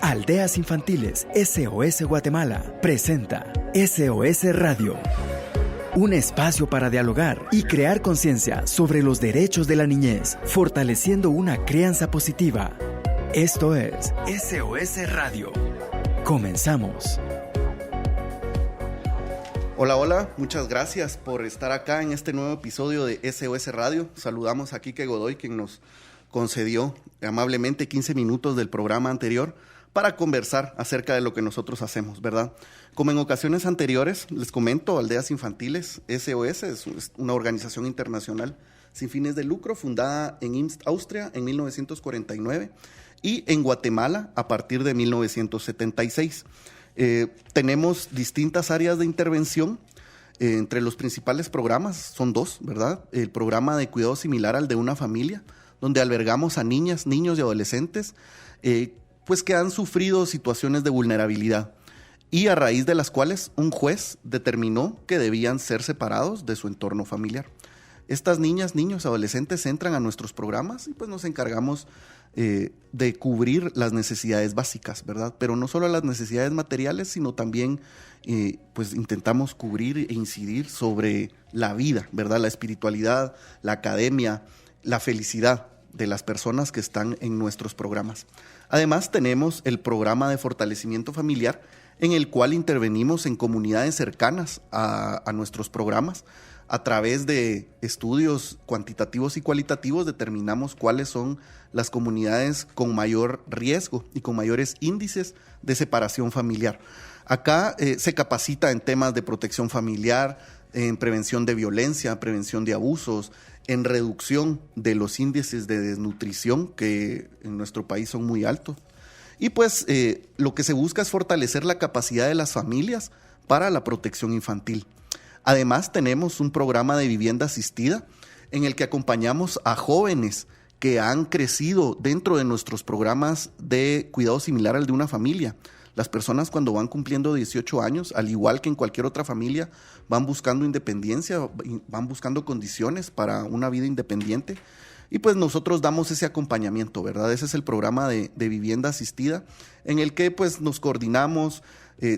Aldeas Infantiles SOS Guatemala presenta SOS Radio. Un espacio para dialogar y crear conciencia sobre los derechos de la niñez, fortaleciendo una crianza positiva. Esto es SOS Radio. Comenzamos. Hola, hola, muchas gracias por estar acá en este nuevo episodio de SOS Radio. Saludamos a Quique Godoy, quien nos concedió amablemente 15 minutos del programa anterior para conversar acerca de lo que nosotros hacemos, ¿verdad? Como en ocasiones anteriores, les comento, Aldeas Infantiles SOS es una organización internacional sin fines de lucro fundada en Imst, Austria, en 1949 y en Guatemala a partir de 1976. Tenemos distintas áreas de intervención. Entre los principales programas son dos, ¿verdad? El programa de cuidado similar al de una familia, donde albergamos a niñas, niños y adolescentes pues que han sufrido situaciones de vulnerabilidad y a raíz de las cuales un juez determinó que debían ser separados de su entorno familiar. Estas niñas, niños, adolescentes entran a nuestros programas y pues nos encargamos de cubrir las necesidades básicas, ¿verdad? Pero no solo las necesidades materiales, sino también pues intentamos cubrir e incidir sobre la vida, ¿verdad? La espiritualidad, la academia, la felicidad de las personas que están en nuestros programas. Además, tenemos el programa de fortalecimiento familiar, en el cual intervenimos en comunidades cercanas a nuestros programas. A través de estudios cuantitativos y cualitativos determinamos cuáles son las comunidades con mayor riesgo y con mayores índices de separación familiar. Acá se capacita en temas de protección familiar, en prevención de violencia, prevención de abusos, en reducción de los índices de desnutrición que en nuestro país son muy altos. Y pues lo que se busca es fortalecer la capacidad de las familias para la protección infantil. Además, tenemos un programa de vivienda asistida en el que acompañamos a jóvenes que han crecido dentro de nuestros programas de cuidado similar al de una familia. Las personas cuando van cumpliendo 18 años, al igual que en cualquier otra familia, van buscando independencia, van buscando condiciones para una vida independiente. Y pues nosotros damos ese acompañamiento, ¿verdad? Ese es el programa de vivienda asistida en el que pues nos coordinamos,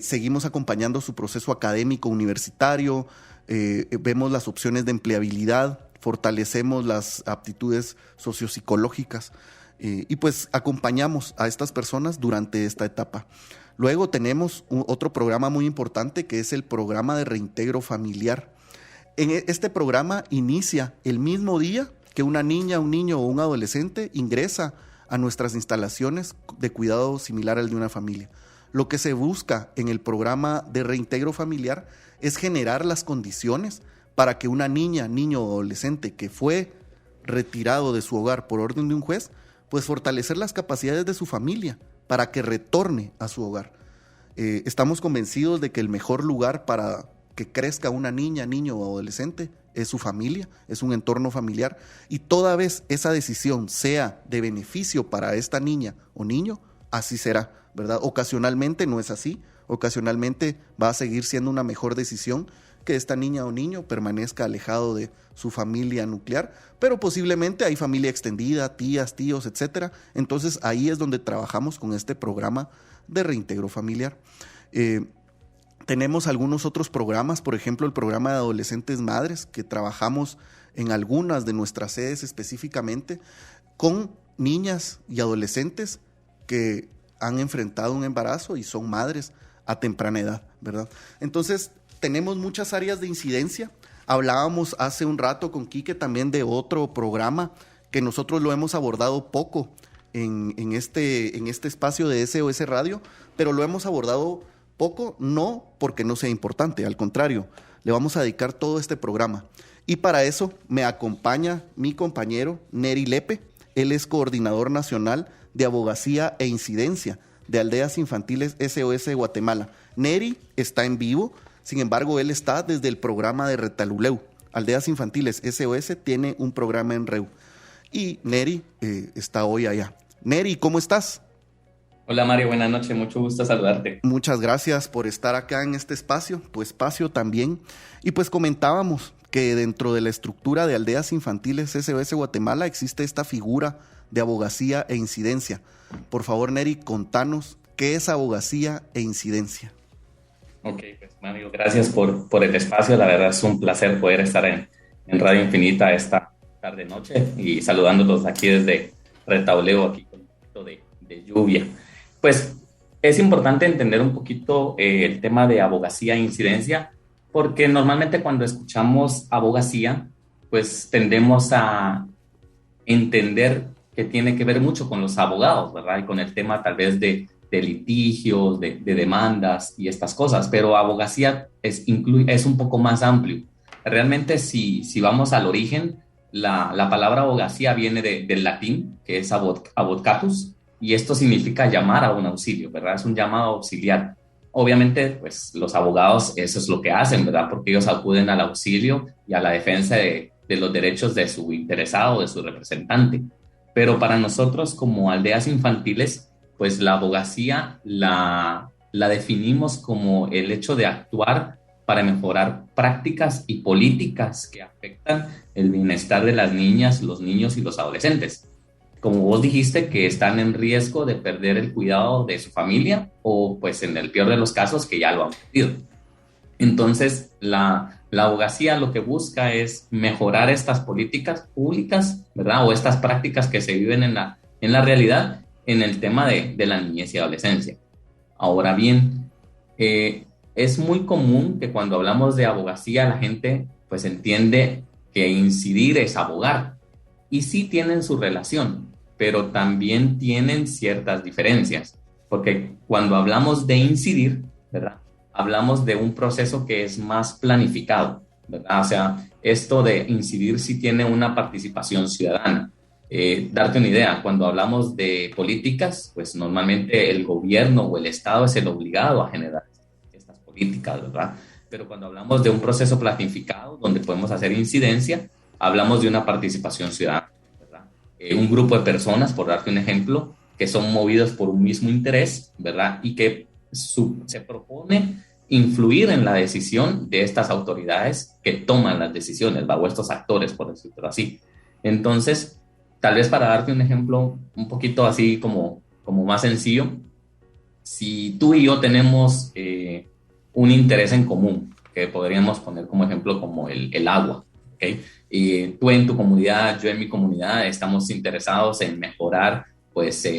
seguimos acompañando su proceso académico universitario, vemos las opciones de empleabilidad, fortalecemos las aptitudes sociopsicológicas y pues acompañamos a estas personas durante esta etapa. Luego tenemos otro programa muy importante que es el programa de reintegro familiar. En este programa inicia el mismo día que una niña, un niño o un adolescente ingresa a nuestras instalaciones de cuidado similar al de una familia. Lo que se busca en el programa de reintegro familiar es generar las condiciones para que una niña, niño o adolescente que fue retirado de su hogar por orden de un juez, pues fortalecer las capacidades de su familia para que retorne a su hogar. Estamos convencidos de que el mejor lugar para que crezca una niña, niño o adolescente es su familia, es un entorno familiar, y toda vez esa decisión sea de beneficio para esta niña o niño, así será, ¿verdad? Ocasionalmente no es así, ocasionalmente va a seguir siendo una mejor decisión que esta niña o niño permanezca alejado de su familia nuclear, pero posiblemente hay familia extendida, tías, tíos, etcétera. Entonces ahí es donde trabajamos con este programa de reintegro familiar. Tenemos algunos otros programas, por ejemplo el programa de adolescentes madres, que trabajamos en algunas de nuestras sedes específicamente con niñas y adolescentes que han enfrentado un embarazo y son madres a temprana edad, ¿verdad? Entonces tenemos muchas áreas de incidencia. Hablábamos hace un rato con Quique también de otro programa que nosotros lo hemos abordado poco en este espacio de SOS Radio, pero lo hemos abordado poco no porque no sea importante, al contrario, le vamos a dedicar todo este programa. Y para eso me acompaña mi compañero Neri Lepe. Él es coordinador nacional de abogacía e incidencia de Aldeas Infantiles SOS Guatemala. Neri está en vivo. Sin embargo, él está desde el programa de Retaluleu. Aldeas Infantiles SOS tiene un programa en Reu. Y Neri está hoy allá. Neri, ¿cómo estás? Hola Mario, buenas noches, mucho gusto saludarte. Muchas gracias por estar acá en este espacio, tu espacio también. Y pues comentábamos que dentro de la estructura de Aldeas Infantiles SOS Guatemala existe esta figura de abogacía e incidencia. Por favor, Neri, contanos ¿qué es abogacía e incidencia? Ok, pues Mario, gracias por el espacio. La verdad es un placer poder estar en Radio Infinita esta tarde-noche y saludándolos aquí desde Retauleo, aquí con un poquito de lluvia. Pues es importante entender un poquito el tema de abogacía e incidencia, porque normalmente cuando escuchamos abogacía, pues tendemos a entender que tiene que ver mucho con los abogados, ¿verdad? Y con el tema tal vez de litigios, de demandas y estas cosas, pero abogacía es un poco más amplio. Realmente si vamos al origen, la palabra abogacía viene del latín, que es abotcatus, y esto significa llamar a un auxilio, ¿verdad? Es un llamado auxiliar. Obviamente, pues los abogados eso es lo que hacen, ¿verdad? Porque ellos acuden al auxilio y a la defensa de los derechos de su interesado, de su representante. Pero para nosotros como aldeas infantiles, pues la abogacía la definimos como el hecho de actuar para mejorar prácticas y políticas que afectan el bienestar de las niñas, los niños y los adolescentes. Como vos dijiste, que están en riesgo de perder el cuidado de su familia o, pues, en el peor de los casos, que ya lo han perdido. Entonces, la abogacía lo que busca es mejorar estas políticas públicas, ¿verdad? O estas prácticas que se viven en la realidad en el tema de la niñez y adolescencia. Ahora bien, es muy común que cuando hablamos de abogacía la gente pues entiende que incidir es abogar, y sí tienen su relación, pero también tienen ciertas diferencias, porque cuando hablamos de incidir, ¿verdad? Hablamos de un proceso que es más planificado, ¿verdad? O sea, esto de incidir sí tiene una participación ciudadana. Darte una idea, cuando hablamos de políticas, pues normalmente el gobierno o el Estado es el obligado a generar estas políticas, ¿verdad? Pero cuando hablamos de un proceso planificado donde podemos hacer incidencia, hablamos de una participación ciudadana, ¿verdad? Un grupo de personas, por darte un ejemplo, que son movidos por un mismo interés, ¿verdad? Y que se propone influir en la decisión de estas autoridades que toman las decisiones, ¿va? O estos actores, por decirlo así. Entonces, tal vez para darte un ejemplo un poquito así como más sencillo, si tú y yo tenemos un interés en común, que podríamos poner como ejemplo como el agua, ¿ok? Y tú en tu comunidad, yo en mi comunidad, estamos interesados en mejorar pues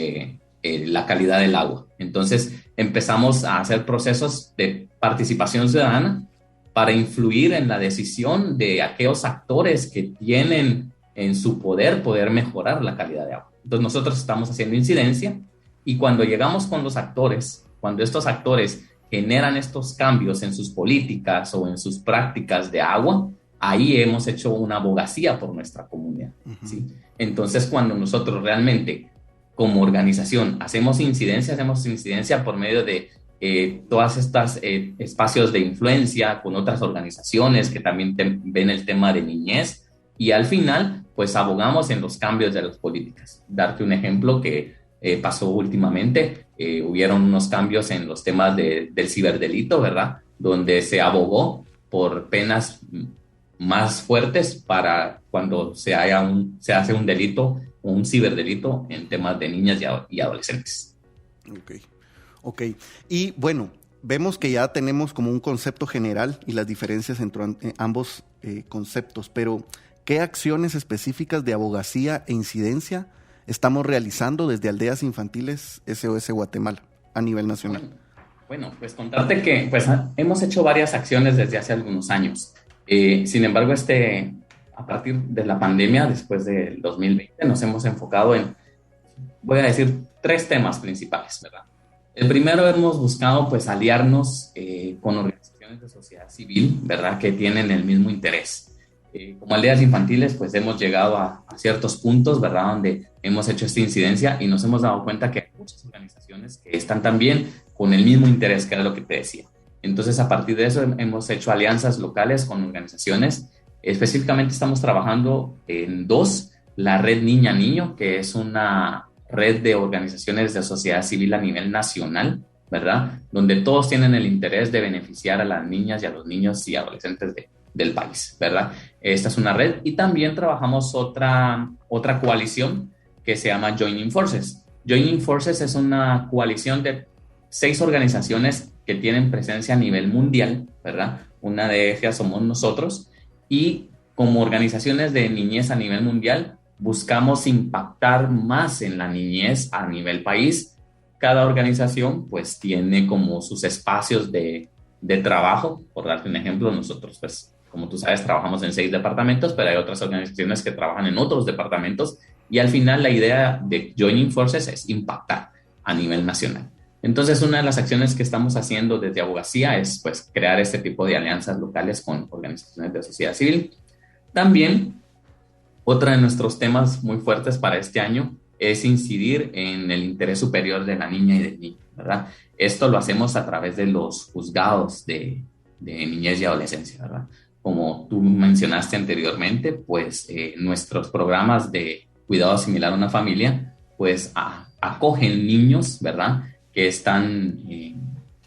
la calidad del agua. Entonces empezamos a hacer procesos de participación ciudadana para influir en la decisión de aquellos actores que tienen en su poder mejorar la calidad de agua. Entonces nosotros estamos haciendo incidencia, y cuando llegamos con los actores, cuando estos actores generan estos cambios en sus políticas o en sus prácticas de agua, ahí hemos hecho una abogacía por nuestra comunidad, ¿sí? Entonces cuando nosotros realmente como organización hacemos incidencia por medio de todas estas espacios de influencia con otras organizaciones que también ven el tema de niñez, y al final pues abogamos en los cambios de las políticas. Darte un ejemplo que pasó últimamente, hubieron unos cambios en los temas del ciberdelito, ¿verdad? Donde se abogó por penas más fuertes para cuando se hace un delito o un ciberdelito en temas de niñas y adolescentes. Ok. Y bueno, vemos que ya tenemos como un concepto general y las diferencias entre ambos conceptos, pero ¿qué acciones específicas de abogacía e incidencia estamos realizando desde Aldeas Infantiles SOS Guatemala a nivel nacional? Bueno, pues contarte que pues, hemos hecho varias acciones desde hace algunos años. Sin embargo, a partir de la pandemia, después del 2020, nos hemos enfocado en, voy a decir, 3 temas principales, ¿verdad? El primero, hemos buscado pues aliarnos con organizaciones de sociedad civil, ¿verdad? Que tienen el mismo interés. Como Aldeas Infantiles, pues hemos llegado a ciertos puntos, ¿verdad? Donde hemos hecho esta incidencia y nos hemos dado cuenta que hay muchas organizaciones que están también con el mismo interés, que era lo que te decía. Entonces, a partir de eso, hemos hecho alianzas locales con organizaciones. Específicamente estamos trabajando en 2, la Red Niña Niño, que es una red de organizaciones de sociedad civil a nivel nacional, ¿verdad? Donde todos tienen el interés de beneficiar a las niñas y a los niños y adolescentes del país, ¿verdad? Esta es una red, y también trabajamos otra coalición que se llama Joining Forces. Joining Forces es una coalición de 6 organizaciones que tienen presencia a nivel mundial, ¿verdad? Una de ellas somos nosotros, y como organizaciones de niñez a nivel mundial, buscamos impactar más en la niñez a nivel país. Cada organización pues tiene como sus espacios de trabajo. Por darte un ejemplo, nosotros pues, como tú sabes, trabajamos en 6 departamentos, pero hay otras organizaciones que trabajan en otros departamentos, y al final la idea de Joining Forces es impactar a nivel nacional. Entonces, una de las acciones que estamos haciendo desde Abogacía es pues crear este tipo de alianzas locales con organizaciones de sociedad civil. También, otro de nuestros temas muy fuertes para este año es incidir en el interés superior de la niña y del niño, ¿verdad? Esto lo hacemos a través de los juzgados de niñez y adolescencia, ¿verdad? Como tú mencionaste anteriormente, pues nuestros programas de cuidado similar a una familia, pues acogen niños, ¿verdad?, que están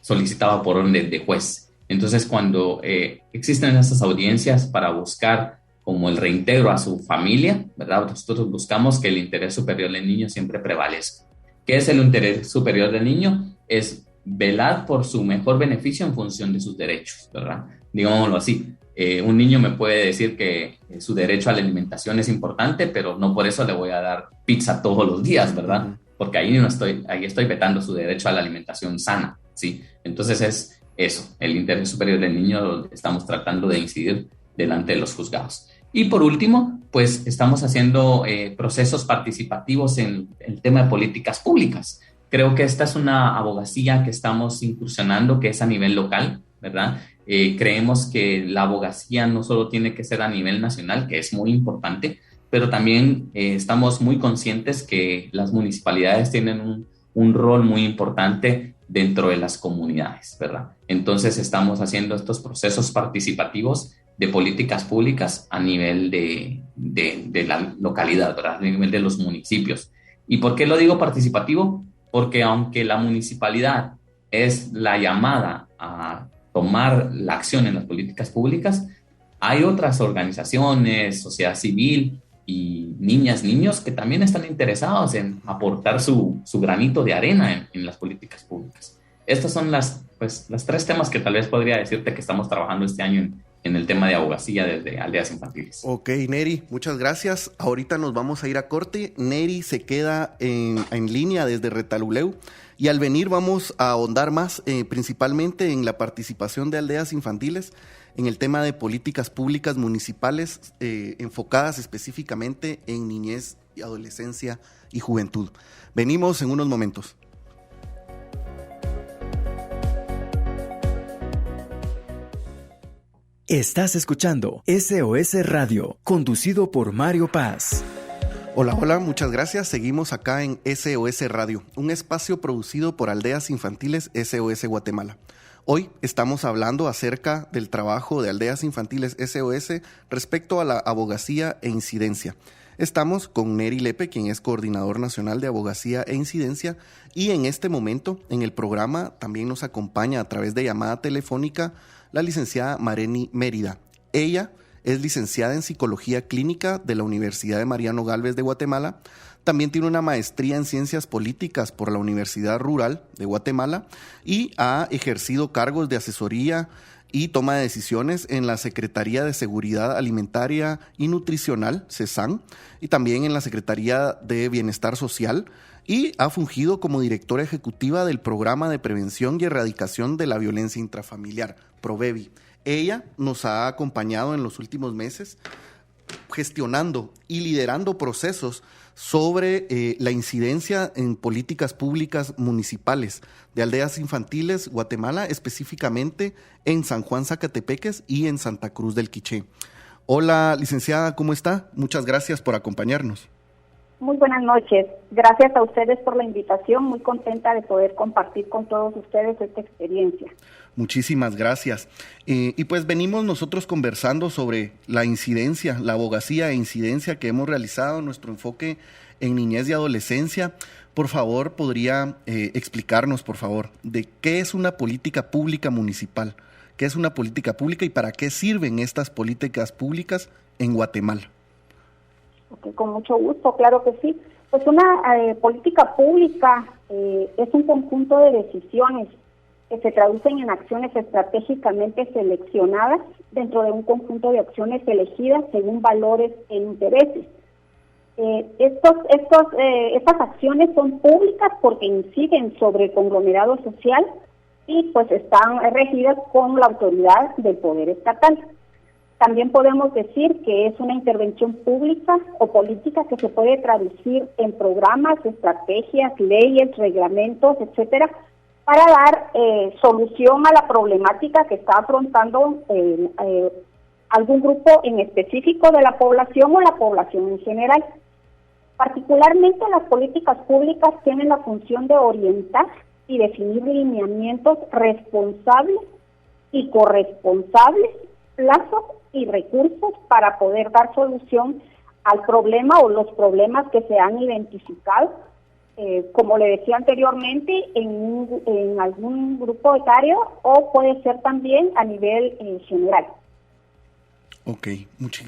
solicitados por orden de juez. Entonces, cuando existen estas audiencias para buscar como el reintegro a su familia, ¿verdad?, nosotros buscamos que el interés superior del niño siempre prevalezca. ¿Qué es el interés superior del niño? Es velar por su mejor beneficio en función de sus derechos, ¿verdad? Digámoslo así. Un niño me puede decir que su derecho a la alimentación es importante, pero no por eso le voy a dar pizza todos los días, ¿verdad? Porque ahí estoy vetando su derecho a la alimentación sana, ¿sí? Entonces es eso, el interés superior del niño estamos tratando de incidir delante de los juzgados. Y por último, pues estamos haciendo procesos participativos en el tema de políticas públicas. Creo que esta es una abogacía que estamos incursionando, que es a nivel local, ¿verdad? Creemos que la abogacía no solo tiene que ser a nivel nacional, que es muy importante, pero también estamos muy conscientes que las municipalidades tienen un rol muy importante dentro de las comunidades, ¿verdad? Entonces estamos haciendo estos procesos participativos de políticas públicas a nivel de la localidad, ¿verdad? A nivel de los municipios. ¿Y por qué lo digo participativo? Porque aunque la municipalidad es la llamada a tomar la acción en las políticas públicas, hay otras organizaciones, sociedad civil y niños que también están interesados en aportar su granito de arena en las políticas públicas. Estas son las 3 temas que tal vez podría decirte que estamos trabajando este año en el tema de abogacía desde aldeas infantiles. Ok, Neri, muchas gracias. Ahorita nos vamos a ir a corte. Neri se queda en línea desde Retaluleu, y al venir vamos a ahondar más principalmente en la participación de aldeas infantiles en el tema de políticas públicas municipales enfocadas específicamente en niñez, adolescencia y juventud. Venimos en unos momentos. Estás escuchando SOS Radio, conducido por Mario Paz. Hola, muchas gracias. Seguimos acá en SOS Radio, un espacio producido por Aldeas Infantiles SOS Guatemala. Hoy estamos hablando acerca del trabajo de Aldeas Infantiles SOS respecto a la abogacía e incidencia. Estamos con Neri Lepe, quien es coordinador nacional de abogacía e incidencia, y en este momento en el programa también nos acompaña a través de llamada telefónica la licenciada Mareni Mérida. Ella es licenciada en Psicología Clínica de la Universidad de Mariano Gálvez de Guatemala. También tiene una maestría en Ciencias Políticas por la Universidad Rural de Guatemala y ha ejercido cargos de asesoría y toma de decisiones en la Secretaría de Seguridad Alimentaria y Nutricional, CESAN, y también en la Secretaría de Bienestar Social, y ha fungido como directora ejecutiva del Programa de Prevención y Erradicación de la Violencia Intrafamiliar, PROVEVI. Ella nos ha acompañado en los últimos meses gestionando y liderando procesos sobre la incidencia en políticas públicas municipales de aldeas infantiles Guatemala, específicamente en San Juan Zacatepeques y en Santa Cruz del Quiché. Hola, licenciada, ¿cómo está? Muchas gracias por acompañarnos. Muy buenas noches. Gracias a ustedes por la invitación. Muy contenta de poder compartir con todos ustedes esta experiencia. Muchísimas gracias. Y pues venimos nosotros conversando sobre la incidencia, la abogacía e incidencia que hemos realizado, nuestro enfoque en niñez y adolescencia. Por favor, ¿podría explicarnos, por favor, de qué es una política pública municipal? ¿Qué es una política pública y para qué sirven estas políticas públicas en Guatemala? Okay, con mucho gusto, claro que sí. Pues una política pública es un conjunto de decisiones que se traducen en acciones estratégicamente seleccionadas dentro de un conjunto de acciones elegidas según valores e intereses. Estas acciones son públicas porque inciden sobre el conglomerado social y pues están regidas con la autoridad del poder estatal. También podemos decir que es una intervención pública o política que se puede traducir en programas, estrategias, leyes, reglamentos, etcétera, para dar solución a la problemática que está afrontando algún grupo en específico de la población o la población en general. Particularmente las políticas públicas tienen la función de orientar y definir lineamientos responsables y corresponsables, plazos y recursos para poder dar solución al problema o los problemas que se han identificado, como le decía anteriormente, en algún grupo etario o puede ser también a nivel general. Ok,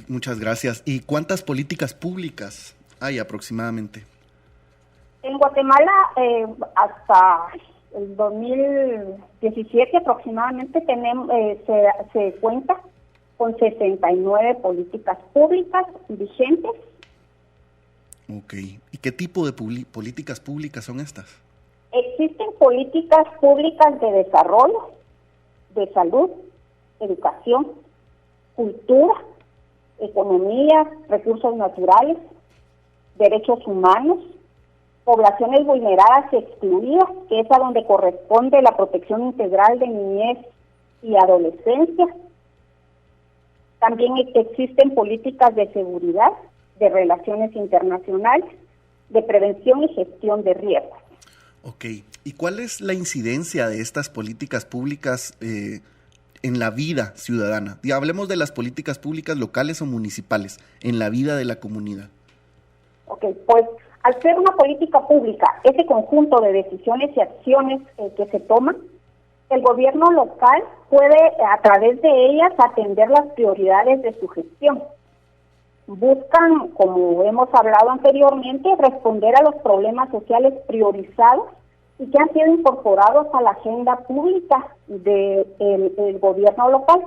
muchas gracias. ¿Y cuántas políticas públicas hay aproximadamente? En Guatemala, hasta el 2017 aproximadamente se cuenta con 69 políticas públicas vigentes. Ok. ¿Y qué tipo de políticas públicas son estas? Existen políticas públicas de desarrollo, de salud, educación, cultura, economía, recursos naturales, derechos humanos, poblaciones vulneradas y excluidas, que es a donde corresponde la protección integral de niñez y adolescencia. También existen políticas de seguridad, de relaciones internacionales, de prevención y gestión de riesgos. Ok. ¿Y cuál es la incidencia de estas políticas públicas en la vida ciudadana? Y hablemos de las políticas públicas locales o municipales, en la vida de la comunidad. Ok, pues al ser una política pública, ese conjunto de decisiones y acciones que se toman, el gobierno local puede a través de ellas atender las prioridades de su gestión. Buscan, como hemos hablado anteriormente, responder a los problemas sociales priorizados y que han sido incorporados a la agenda pública del gobierno local.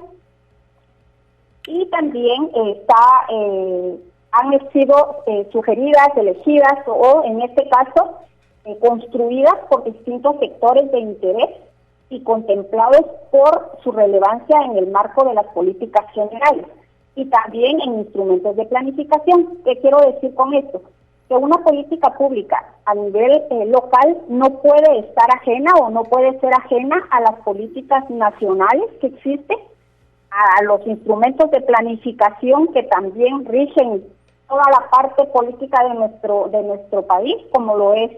Y también han sido sugeridas, elegidas o, en este caso, construidas por distintos sectores de interés y contemplados por su relevancia en el marco de las políticas generales y también en instrumentos de planificación. ¿Qué quiero decir con esto? Que una política pública a nivel local no puede estar ajena o no puede ser ajena a las políticas nacionales que existen, a los instrumentos de planificación que también rigen toda la parte política de nuestro país, como lo es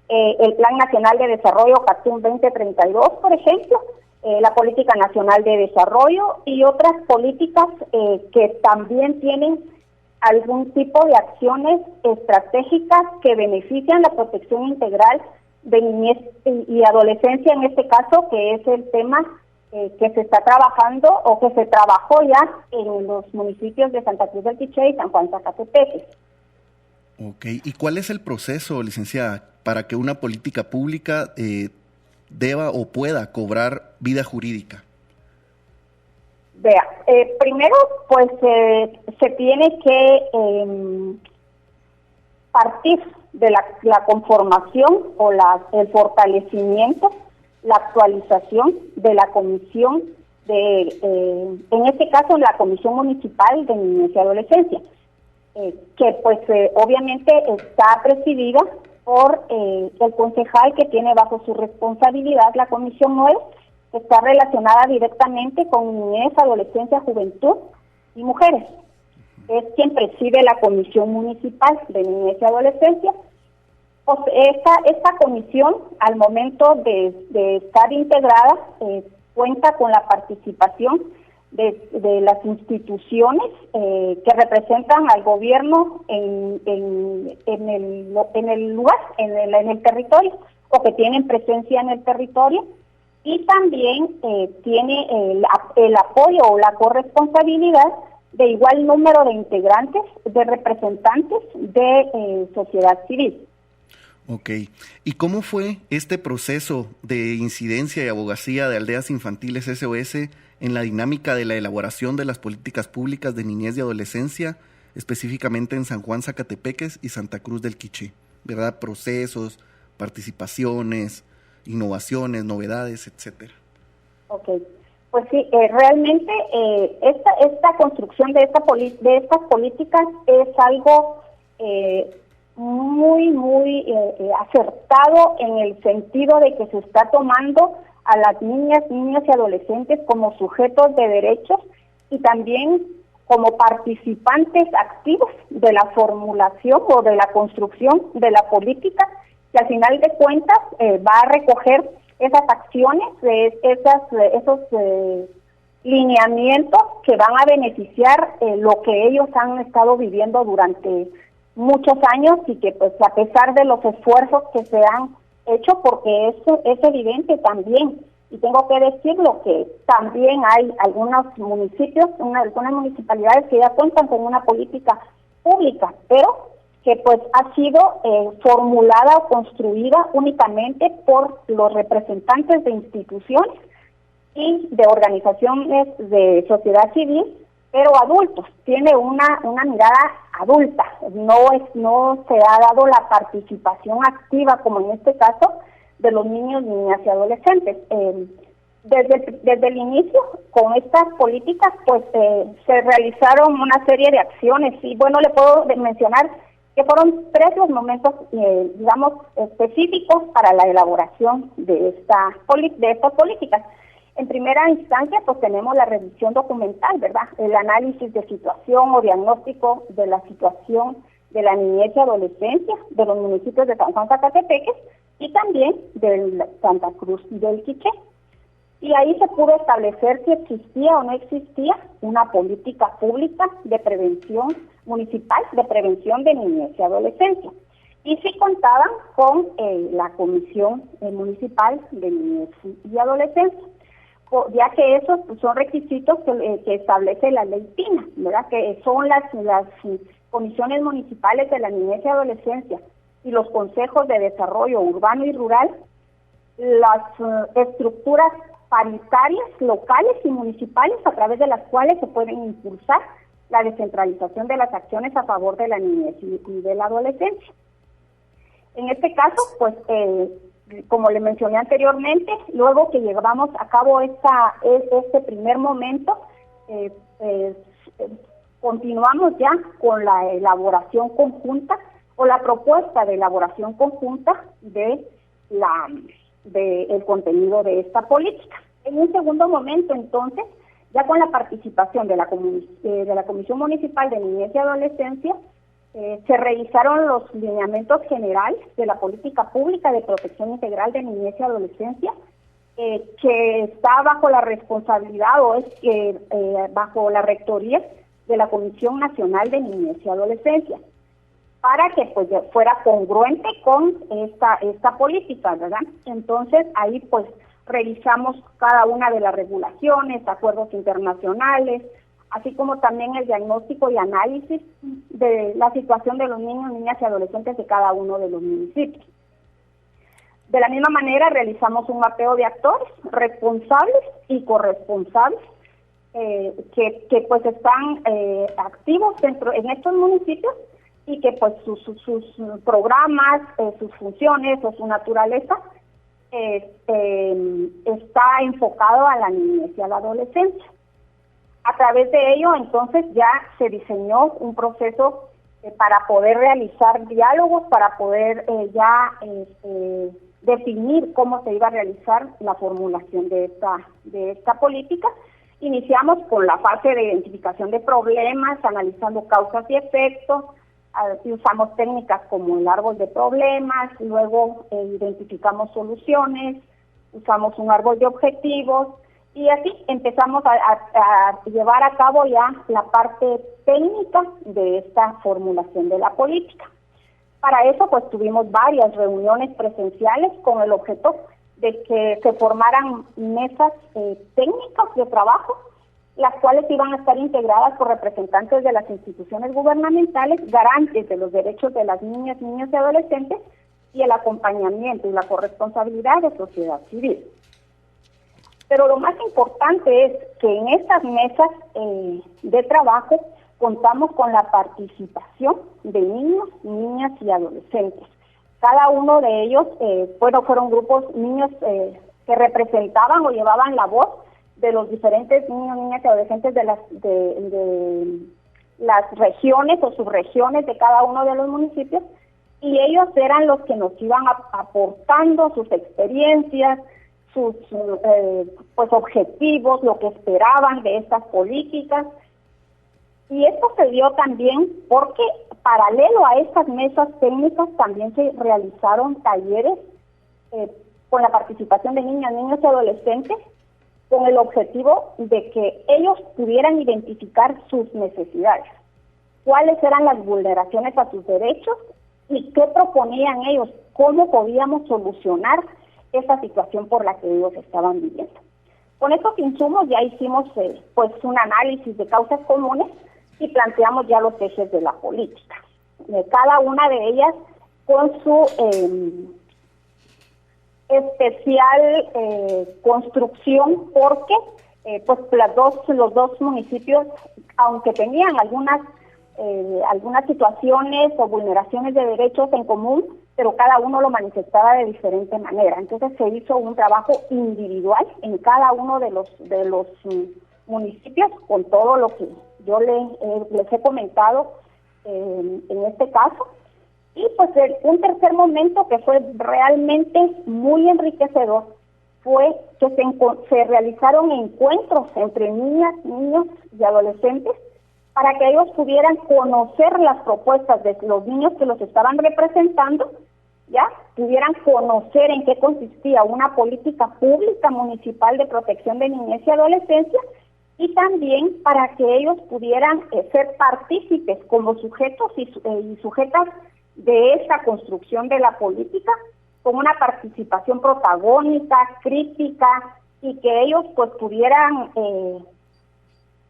el Plan Nacional de Desarrollo CATUM 2032, por ejemplo, la Política Nacional de Desarrollo y otras políticas que también tienen algún tipo de acciones estratégicas que benefician la protección integral de niñez y adolescencia, en este caso, que es el tema que se está trabajando o que se trabajó ya en los municipios de Santa Cruz del Quiché y San Juan Zacatepeques. Ok, ¿y cuál es el proceso, licenciada, para que una política pública deba o pueda cobrar vida jurídica? Vea, primero pues se tiene que partir de la conformación o el fortalecimiento, la actualización de la comisión en este caso la Comisión Municipal de Niñez y Adolescencia, que pues obviamente está presidida por el concejal que tiene bajo su responsabilidad la Comisión 9, que está relacionada directamente con niñez, adolescencia, juventud y mujeres. Es quien preside la Comisión Municipal de Niñez y Adolescencia. Pues esta comisión, al momento de estar integrada, cuenta con la participación de las instituciones que representan al gobierno en el lugar, en el territorio, o que tienen presencia en el territorio, y también tiene el apoyo o la corresponsabilidad de igual número de integrantes, de representantes de sociedad civil. Ok. ¿Y cómo fue este proceso de incidencia y abogacía de Aldeas Infantiles SOS en la dinámica de la elaboración de las políticas públicas de niñez y adolescencia, específicamente en San Juan Zacatepeques y Santa Cruz del Quiché? ¿Verdad? Procesos, participaciones, innovaciones, novedades, etcétera. Ok. Pues sí, realmente esta construcción de estas políticas es algo muy acertado, en el sentido de que se está tomando a las niñas y adolescentes como sujetos de derechos y también como participantes activos de la formulación o de la construcción de la política, que al final de cuentas va a recoger esas acciones, esos lineamientos que van a beneficiar lo que ellos han estado viviendo durante muchos años, y que pues a pesar de los esfuerzos que se han hecho, porque eso es evidente también, y tengo que decirlo, que también hay algunos municipios, algunas municipalidades que ya cuentan con una política pública, pero que pues ha sido formulada o construida únicamente por los representantes de instituciones y de organizaciones de sociedad civil, pero adultos. Tiene una mirada adulta, no se ha dado la participación activa, como en este caso, de los niños, niñas y adolescentes. Desde el inicio, con estas políticas, pues se realizaron una serie de acciones, y bueno, le puedo mencionar que fueron 3 los momentos, digamos, específicos para la elaboración de estas políticas. En primera instancia, pues tenemos la revisión documental, ¿verdad? El análisis de situación o diagnóstico de la situación de la niñez y adolescencia de los municipios de San Juan Zacatepeques y también de Santa Cruz del Quiché. Y ahí se pudo establecer si existía o no existía una política pública de prevención municipal, de prevención de niñez y adolescencia. Y sí contaban con la Comisión Municipal de Niñez y Adolescencia, ya que esos son requisitos que establece la ley PINA, ¿verdad? Que son las comisiones municipales de la niñez y adolescencia y los consejos de desarrollo urbano y rural, las estructuras paritarias locales y municipales a través de las cuales se pueden impulsar la descentralización de las acciones a favor de la niñez y de la adolescencia. En este caso, pues, como le mencioné anteriormente, luego que llevamos a cabo este primer momento, continuamos ya con la elaboración conjunta o la propuesta de elaboración conjunta de el contenido de esta política. En un segundo momento, entonces, ya con la participación de la Comisión Municipal de Niñez y Adolescencia, se revisaron los lineamientos generales de la política pública de protección integral de niñez y adolescencia, que está bajo la responsabilidad bajo la rectoría de la Comisión Nacional de Niñez y Adolescencia, para que pues fuera congruente con esta política, ¿verdad? Entonces ahí pues revisamos cada una de las regulaciones, acuerdos internacionales, así como también el diagnóstico y análisis de la situación de los niños, niñas y adolescentes de cada uno de los municipios. De la misma manera, realizamos un mapeo de actores responsables y corresponsables que pues están activos en estos municipios, y que pues sus programas, sus funciones o su naturaleza está enfocado a la niñez y a la adolescencia. A través de ello, entonces, ya se diseñó un proceso para poder realizar diálogos, para poder definir cómo se iba a realizar la formulación de esta política. Iniciamos con la fase de identificación de problemas, analizando causas y efectos. Usamos técnicas como el árbol de problemas, luego identificamos soluciones, usamos un árbol de objetivos, y así empezamos a llevar a cabo ya la parte técnica de esta formulación de la política. Para eso pues tuvimos varias reuniones presenciales con el objeto de que se formaran mesas técnicas de trabajo, las cuales iban a estar integradas por representantes de las instituciones gubernamentales, garantes de los derechos de las niñas, niños y adolescentes, y el acompañamiento y la corresponsabilidad de sociedad civil. Pero lo más importante es que en estas mesas de trabajo contamos con la participación de niños, niñas y adolescentes. Cada uno de ellos, fueron grupos niños que representaban o llevaban la voz de los diferentes niños, niñas y adolescentes de las regiones o subregiones de cada uno de los municipios, y ellos eran los que nos iban aportando sus experiencias, sus objetivos, lo que esperaban de estas políticas. Y esto se dio también porque paralelo a estas mesas técnicas también se realizaron talleres con la participación de niñas, niños y adolescentes, con el objetivo de que ellos pudieran identificar sus necesidades, cuáles eran las vulneraciones a sus derechos y qué proponían ellos, cómo podíamos solucionar esa situación por la que ellos estaban viviendo. Con estos insumos ya hicimos un análisis de causas comunes y planteamos ya los ejes de la política. Cada una de ellas con su especial construcción, porque los dos municipios, aunque tenían algunas situaciones o vulneraciones de derechos en común, pero cada uno lo manifestaba de diferente manera. Entonces se hizo un trabajo individual en cada uno de los municipios, con todo lo que yo les he comentado en este caso. Y pues un tercer momento que fue realmente muy enriquecedor fue que se realizaron encuentros entre niñas, niños y adolescentes para que ellos pudieran conocer las propuestas de los niños que los estaban representando, ya pudieran conocer en qué consistía una política pública municipal de protección de niñez y adolescencia, y también para que ellos pudieran ser partícipes como sujetos y sujetas de esta construcción de la política, con una participación protagónica, crítica, y que ellos pues pudieran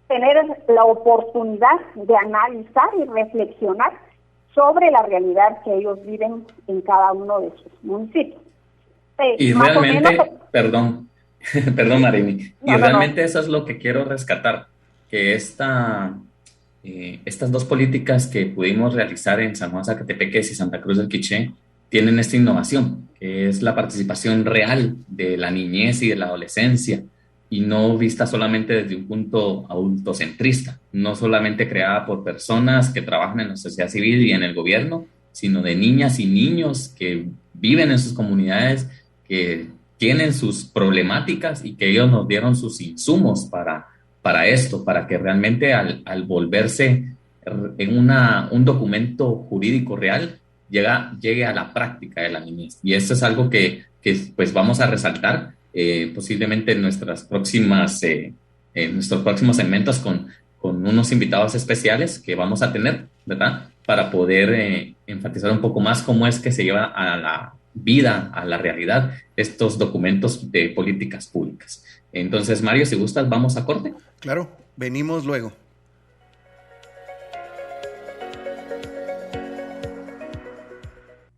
tener la oportunidad de analizar y reflexionar sobre la realidad que ellos viven en cada uno de sus municipios. Y realmente, perdón Marini, realmente eso es lo que quiero rescatar, que estas dos políticas que pudimos realizar en San Juan Zacatepeques y Santa Cruz del Quiché tienen esta innovación, que es la participación real de la niñez y de la adolescencia, y no vista solamente desde un punto adultocentrista, no solamente creada por personas que trabajan en la sociedad civil y en el gobierno, sino de niñas y niños que viven en sus comunidades, que tienen sus problemáticas y que ellos nos dieron sus insumos para esto, para que realmente al volverse en un documento jurídico real, llegue a la práctica de la niñez. Y esto es algo que pues vamos a resaltar posiblemente en nuestros próximos segmentos con unos invitados especiales que vamos a tener, ¿verdad? Para poder enfatizar un poco más cómo es que se lleva a la vida, a la realidad, estos documentos de políticas públicas. Entonces, Mario, si gustas, vamos a corte. Claro, venimos luego.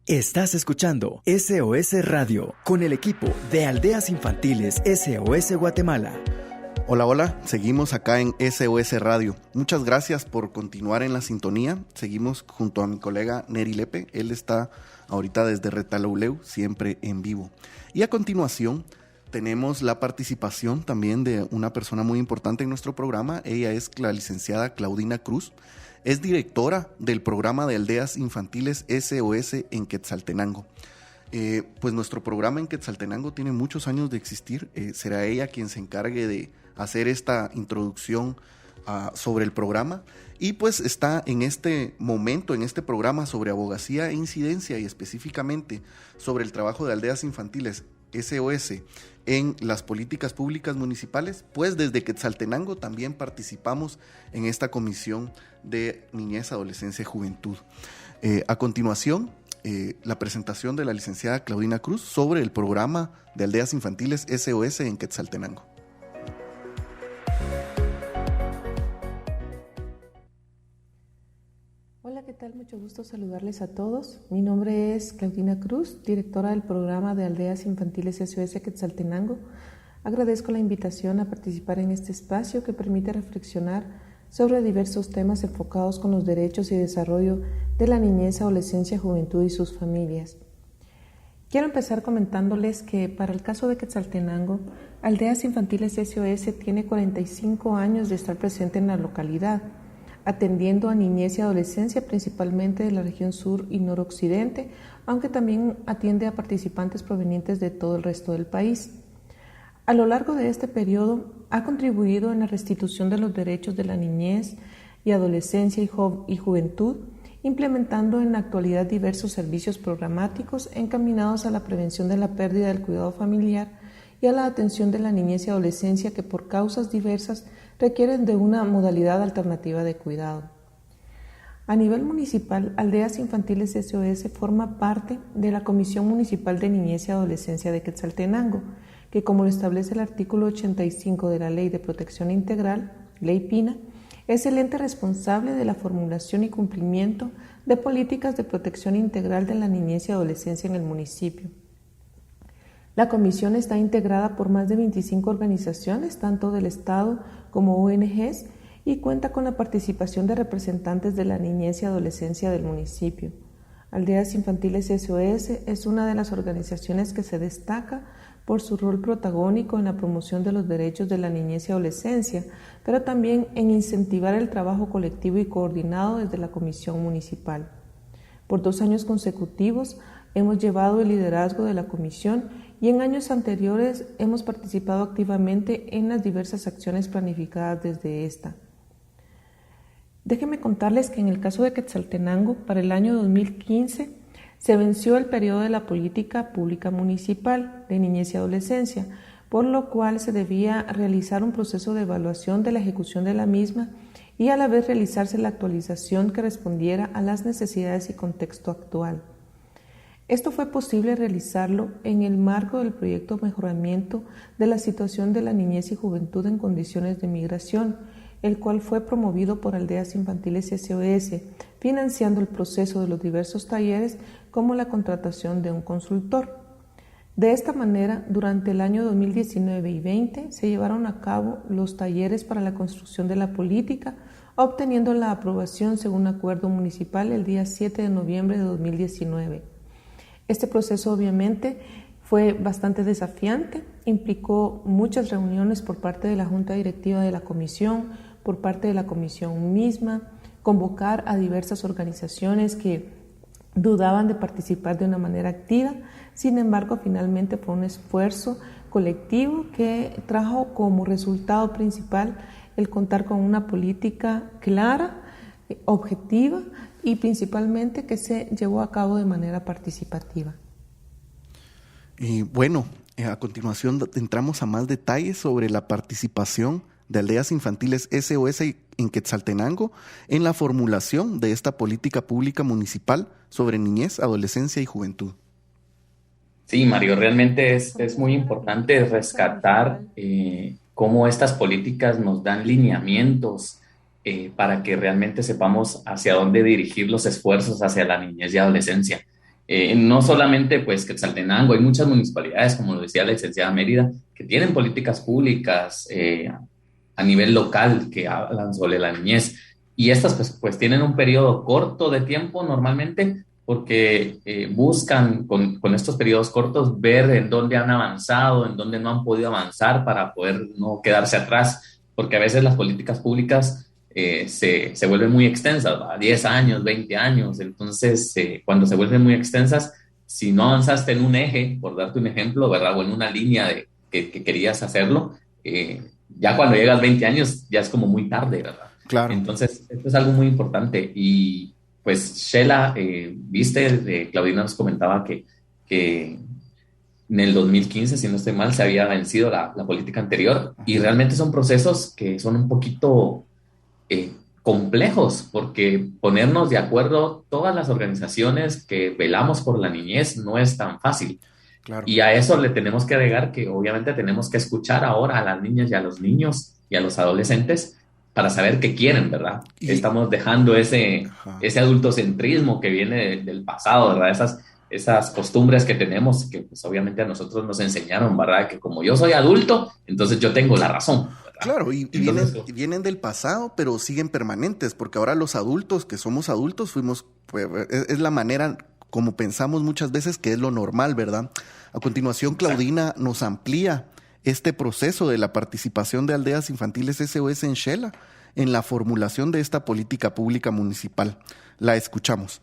Estás escuchando SOS Radio con el equipo de Aldeas Infantiles SOS Guatemala. Hola, hola, seguimos acá en SOS Radio. Muchas gracias por continuar en la sintonía. Seguimos junto a mi colega Neri Lepe. Él está ahorita desde Retalhuleu, siempre en vivo. Y a continuación tenemos la participación también de una persona muy importante en nuestro programa. Ella es la licenciada Claudina Cruz. Es directora del programa de Aldeas Infantiles SOS en Quetzaltenango. Pues nuestro programa en Quetzaltenango tiene muchos años de existir. Será ella quien se encargue de hacer esta introducción sobre el programa. Y pues está en este momento, en este programa sobre abogacía e incidencia, y específicamente sobre el trabajo de Aldeas Infantiles SOS en las políticas públicas municipales, pues desde Quetzaltenango también participamos en esta comisión de niñez, adolescencia y juventud. A continuación, la presentación de la licenciada Claudina Cruz sobre el programa de Aldeas Infantiles SOS en Quetzaltenango. Hola, ¿qué tal? mucho gusto saludarles a todos. Mi nombre es Claudina Cruz, directora del programa de Aldeas Infantiles SOS Quetzaltenango. Agradezco la invitación a participar en este espacio que permite reflexionar sobre diversos temas enfocados con los derechos y desarrollo de la niñez, adolescencia, juventud y sus familias. Quiero empezar comentándoles que para el caso de Quetzaltenango, Aldeas Infantiles SOS tiene 45 años de estar presente en la localidad, atendiendo a niñez y adolescencia principalmente de la región sur y noroccidente, aunque también atiende a participantes provenientes de todo el resto del país. A lo largo de este periodo ha contribuido en la restitución de los derechos de la niñez y adolescencia y juventud, implementando en la actualidad diversos servicios programáticos encaminados a la prevención de la pérdida del cuidado familiar y a la atención de la niñez y adolescencia que por causas diversas requieren de una modalidad alternativa de cuidado. A nivel municipal, Aldeas Infantiles SOS forma parte de la Comisión Municipal de Niñez y Adolescencia de Quetzaltenango, que como lo establece el artículo 85 de la Ley de Protección Integral, Ley PINA, es el ente responsable de la formulación y cumplimiento de políticas de protección integral de la niñez y adolescencia en el municipio. La comisión está integrada por más de 25 organizaciones, tanto del Estado como ONGs, y cuenta con la participación de representantes de la niñez y adolescencia del municipio. Aldeas Infantiles SOS es una de las organizaciones que se destaca por su rol protagónico en la promoción de los derechos de la niñez y adolescencia, pero también en incentivar el trabajo colectivo y coordinado desde la Comisión Municipal. Por 2 años consecutivos hemos llevado el liderazgo de la Comisión y en años anteriores hemos participado activamente en las diversas acciones planificadas desde esta. Déjenme contarles que en el caso de Quetzaltenango, para el año 2015, se venció el periodo de la política pública municipal de niñez y adolescencia, por lo cual se debía realizar un proceso de evaluación de la ejecución de la misma y a la vez realizarse la actualización que respondiera a las necesidades y contexto actual. Esto fue posible realizarlo en el marco del proyecto Mejoramiento de la Situación de la Niñez y Juventud en Condiciones de Migración, el cual fue promovido por Aldeas Infantiles SOS, financiando el proceso de los diversos talleres como la contratación de un consultor. De esta manera, durante el año 2019 y 20 se llevaron a cabo los talleres para la construcción de la política, obteniendo la aprobación según acuerdo municipal el día 7 de noviembre de 2019. Este proceso obviamente fue bastante desafiante, implicó muchas reuniones por parte de la Junta Directiva de la Comisión, por parte de la Comisión misma, convocar a diversas organizaciones que dudaban de participar de una manera activa. Sin embargo, finalmente fue un esfuerzo colectivo que trajo como resultado principal el contar con una política clara, objetiva y principalmente que se llevó a cabo de manera participativa. Y bueno, a continuación entramos a más detalles sobre la participación de Aldeas Infantiles SOS en Quetzaltenango en la formulación de esta política pública municipal sobre niñez, adolescencia y juventud. Sí, Mario, realmente es muy importante rescatar cómo estas políticas nos dan lineamientos para que realmente sepamos hacia dónde dirigir los esfuerzos hacia la niñez y adolescencia. No solamente pues Quetzaltenango, hay muchas municipalidades, como lo decía la licenciada Mérida, que tienen políticas públicas a nivel local que hablan sobre la niñez, y estas pues tienen un periodo corto de tiempo normalmente, porque buscan con estos periodos cortos ver en dónde han avanzado, en dónde no han podido avanzar para poder no quedarse atrás, porque a veces las políticas públicas se vuelven muy extensas, ¿va? 10 años, 20 años, entonces cuando se vuelven muy extensas, si no avanzaste en un eje, por darte un ejemplo, ¿verdad? O en una línea que querías hacerlo, ya cuando llegas 20 años ya es como muy tarde, ¿verdad? Claro. Entonces, esto es algo muy importante. Y pues Sheila, Claudina nos comentaba que en el 2015, si no estoy mal, se había vencido la política anterior, y realmente son procesos que son un poquito complejos, porque ponernos de acuerdo todas las organizaciones que velamos por la niñez no es tan fácil. Claro. Y a eso le tenemos que agregar que obviamente tenemos que escuchar ahora a las niñas y a los niños y a los adolescentes para saber qué quieren, ¿verdad? Y- Estamos dejando Ajá. ese adultocentrismo que viene del pasado, ¿verdad? Esas costumbres que tenemos, que pues obviamente a nosotros nos enseñaron, ¿verdad? Que como yo soy adulto, entonces yo tengo la razón, ¿verdad? Claro, y Entonces, vienen del pasado, pero siguen permanentes, porque ahora los adultos, que somos adultos, fuimos, pues, es la manera como pensamos muchas veces que es lo normal, ¿verdad? A continuación, Claudina nos amplía este proceso de la participación de aldeas infantiles SOS en Xela en la formulación de esta política pública municipal. La escuchamos.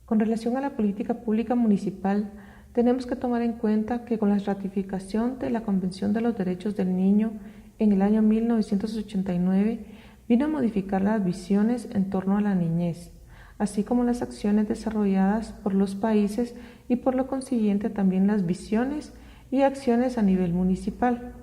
Con relación a la política pública municipal, tenemos que tomar en cuenta que con la ratificación de la Convención de los Derechos del Niño en el año 1989, vino a modificar las visiones en torno a la niñez, así como las acciones desarrolladas por los países y por lo consiguiente también las visiones y acciones a nivel municipal,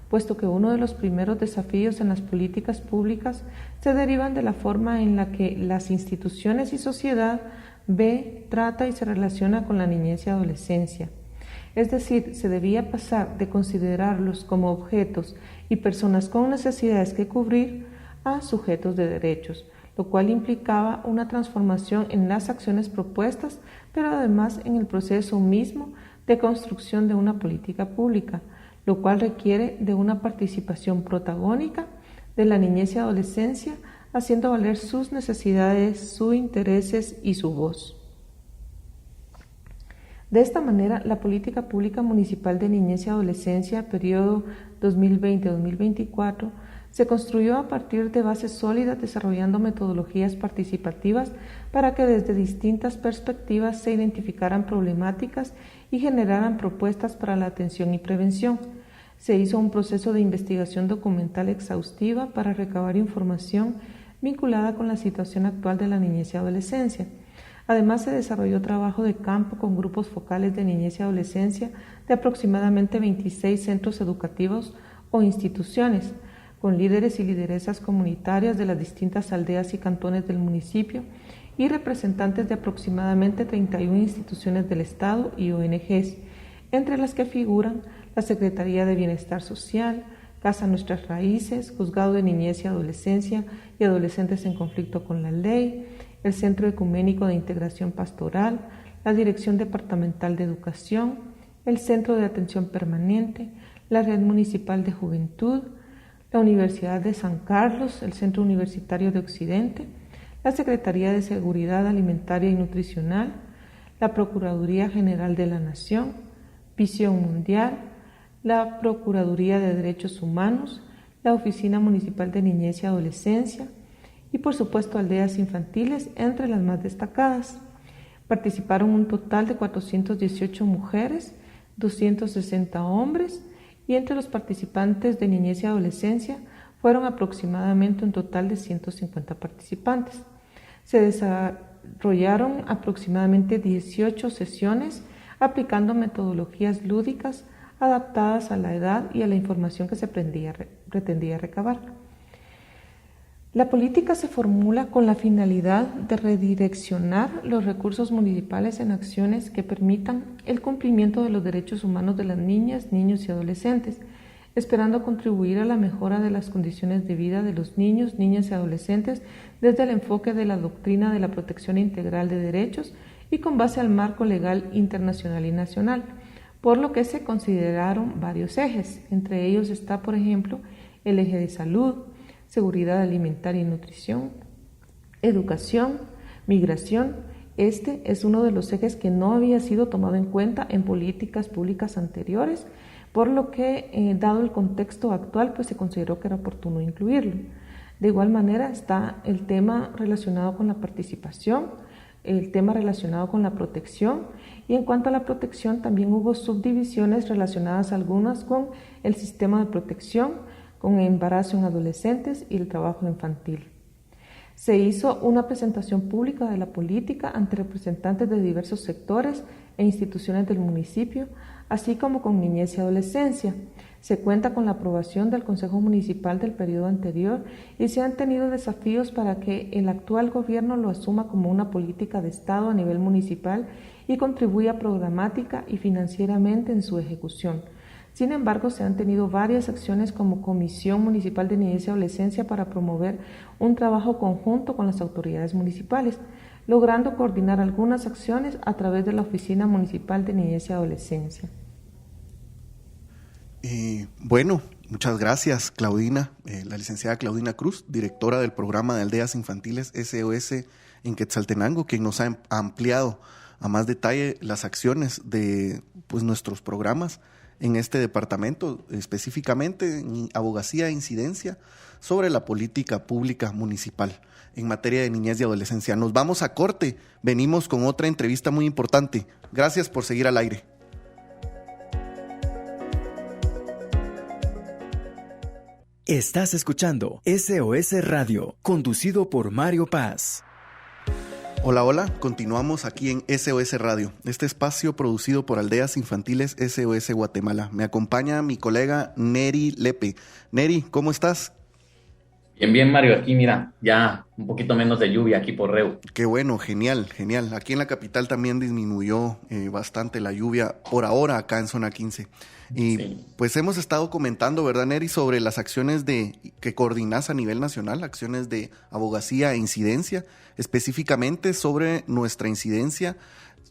puesto que uno de los primeros desafíos en las políticas públicas se derivan de la forma en la que las instituciones y sociedad ve, trata y se relaciona con la niñez y adolescencia. Es decir, se debía pasar de considerarlos como objetos y personas con necesidades que cubrir a sujetos de derechos, lo cual implicaba una transformación en las acciones propuestas, pero además en el proceso mismo de construcción de una política pública, lo cual requiere de una participación protagónica de la niñez y adolescencia, haciendo valer sus necesidades, sus intereses y su voz. De esta manera, la política pública municipal de niñez y adolescencia, periodo 2020-2024, se construyó a partir de bases sólidas, desarrollando metodologías participativas para que desde distintas perspectivas se identificaran problemáticas y generaran propuestas para la atención y prevención. Se hizo un proceso de investigación documental exhaustiva para recabar información vinculada con la situación actual de la niñez y adolescencia. Además, se desarrolló trabajo de campo con grupos focales de niñez y adolescencia de aproximadamente 26 centros educativos o instituciones, con líderes y lideresas comunitarias de las distintas aldeas y cantones del municipio y representantes de aproximadamente 31 instituciones del Estado y ONGs, entre las que figuran la Secretaría de Bienestar Social, Casa Nuestras Raíces, Juzgado de Niñez y Adolescencia y Adolescentes en Conflicto con la Ley, el Centro Ecuménico de Integración Pastoral, la Dirección Departamental de Educación, el Centro de Atención Permanente, la Red Municipal de Juventud, la Universidad de San Carlos, el Centro Universitario de Occidente, la Secretaría de Seguridad Alimentaria y Nutricional, la Procuraduría General de la Nación, Visión Mundial, la Procuraduría de Derechos Humanos, la Oficina Municipal de Niñez y Adolescencia y, por supuesto, aldeas infantiles, entre las más destacadas. Participaron un total de 418 mujeres, 260 hombres, y entre los participantes de niñez y adolescencia fueron aproximadamente un total de 150 participantes. Se desarrollaron aproximadamente 18 sesiones aplicando metodologías lúdicas adaptadas a la edad y a la información que se pretendía recabar. La política se formula con la finalidad de redireccionar los recursos municipales en acciones que permitan el cumplimiento de los derechos humanos de las niñas, niños y adolescentes, esperando contribuir a la mejora de las condiciones de vida de los niños, niñas y adolescentes desde el enfoque de la doctrina de la protección integral de derechos y con base al marco legal internacional y nacional, por lo que se consideraron varios ejes. Entre ellos está, por ejemplo, el eje de salud, seguridad alimentaria y nutrición, educación, migración. Este es uno de los ejes que no había sido tomado en cuenta en políticas públicas anteriores, por lo que, dado el contexto actual, pues se consideró que era oportuno incluirlo. De igual manera está el tema relacionado con la participación, el tema relacionado con la protección, y en cuanto a la protección también hubo subdivisiones relacionadas algunas con el sistema de protección, con embarazo en adolescentes y el trabajo infantil. Se hizo una presentación pública de la política ante representantes de diversos sectores e instituciones del municipio, así como con niñez y adolescencia. Se cuenta con la aprobación del Consejo Municipal del periodo anterior y se han tenido desafíos para que el actual gobierno lo asuma como una política de Estado a nivel municipal y contribuya programática y financieramente en su ejecución. Sin embargo, se han tenido varias acciones como Comisión Municipal de Niñez y Adolescencia para promover un trabajo conjunto con las autoridades municipales, logrando coordinar algunas acciones a través de la Oficina Municipal de Niñez y Adolescencia. Bueno, muchas gracias, Claudina, la licenciada Claudina Cruz, directora del programa de Aldeas Infantiles SOS en Quetzaltenango, quien nos ha ampliado a más detalle las acciones de nuestros programas en este departamento, específicamente en abogacía e incidencia sobre la política pública municipal en materia de niñez y adolescencia. Nos vamos a corte, venimos con otra entrevista muy importante. Gracias por seguir al aire. Estás escuchando SOS Radio, conducido por Mario Paz. Hola, hola, continuamos aquí en SOS Radio, este espacio producido por Aldeas Infantiles SOS Guatemala. Me acompaña mi colega Neri Lepe. Neri, ¿cómo estás? Bien, Mario, aquí mira, ya un poquito menos de lluvia aquí por Reu. Qué bueno, genial. Aquí en la capital también disminuyó bastante la lluvia por ahora acá en Zona 15. Y sí, pues hemos estado comentando, ¿verdad, Neri?, sobre las acciones que coordinas a nivel nacional, acciones de abogacía e incidencia, específicamente sobre nuestra incidencia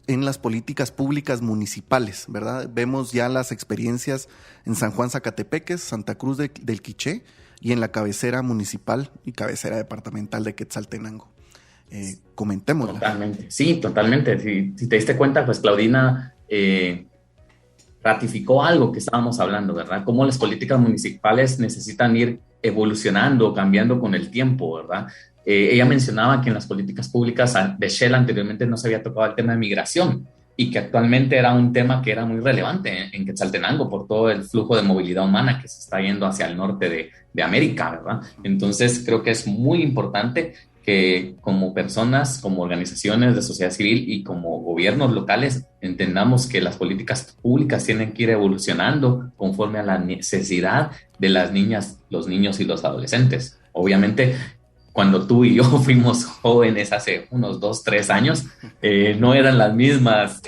en las políticas públicas municipales, ¿verdad? Vemos ya las experiencias en San Juan Zacatepeques, Santa Cruz del Quiché y en la cabecera municipal y cabecera departamental de Quetzaltenango. Comentémosla. Totalmente, sí, totalmente. Si te diste cuenta, pues Claudina ratificó algo que estábamos hablando, ¿verdad? Cómo las políticas municipales necesitan ir evolucionando, cambiando con el tiempo, ¿verdad? Ella mencionaba que en las políticas públicas de Shell anteriormente no se había tocado el tema de migración y que actualmente era un tema que era muy relevante en Quetzaltenango por todo el flujo de movilidad humana que se está yendo hacia el norte de América, ¿verdad? Entonces creo que es muy importante que como personas, como organizaciones de sociedad civil y como gobiernos locales entendamos que las políticas públicas tienen que ir evolucionando conforme a la necesidad de las niñas, los niños y los adolescentes. Obviamente, cuando tú y yo fuimos jóvenes hace unos 2, 3 años, no eran las mismas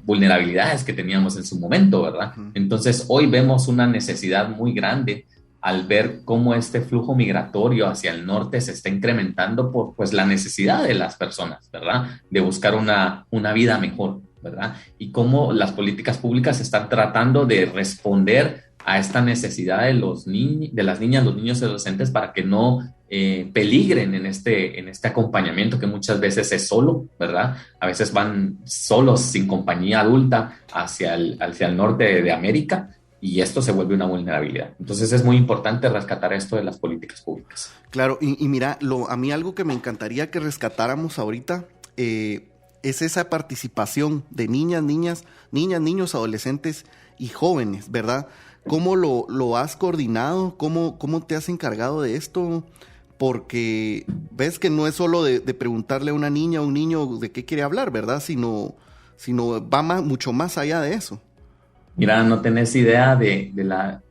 vulnerabilidades que teníamos en su momento, ¿verdad? Entonces, hoy vemos una necesidad muy grande al ver cómo este flujo migratorio hacia el norte se está incrementando por pues, la necesidad de las personas, ¿verdad? De buscar una vida mejor, ¿verdad? Y cómo las políticas públicas están tratando de responder a esta necesidad de las niñas, los niños y adolescentes para que no peligren en este acompañamiento que muchas veces es solo, ¿verdad? A veces van solos, sin compañía adulta, hacia el norte de América, y esto se vuelve una vulnerabilidad. Entonces es muy importante rescatar esto de las políticas públicas. Claro, y mira, a mí algo que me encantaría que rescatáramos ahorita es esa participación de niñas, niños, adolescentes y jóvenes, ¿verdad? ¿Cómo lo has coordinado? ¿Cómo te has encargado de esto? Porque ves que no es solo de preguntarle a una niña o un niño de qué quiere hablar, ¿verdad? Sino va mucho más allá de eso. Mira, no tenés idea de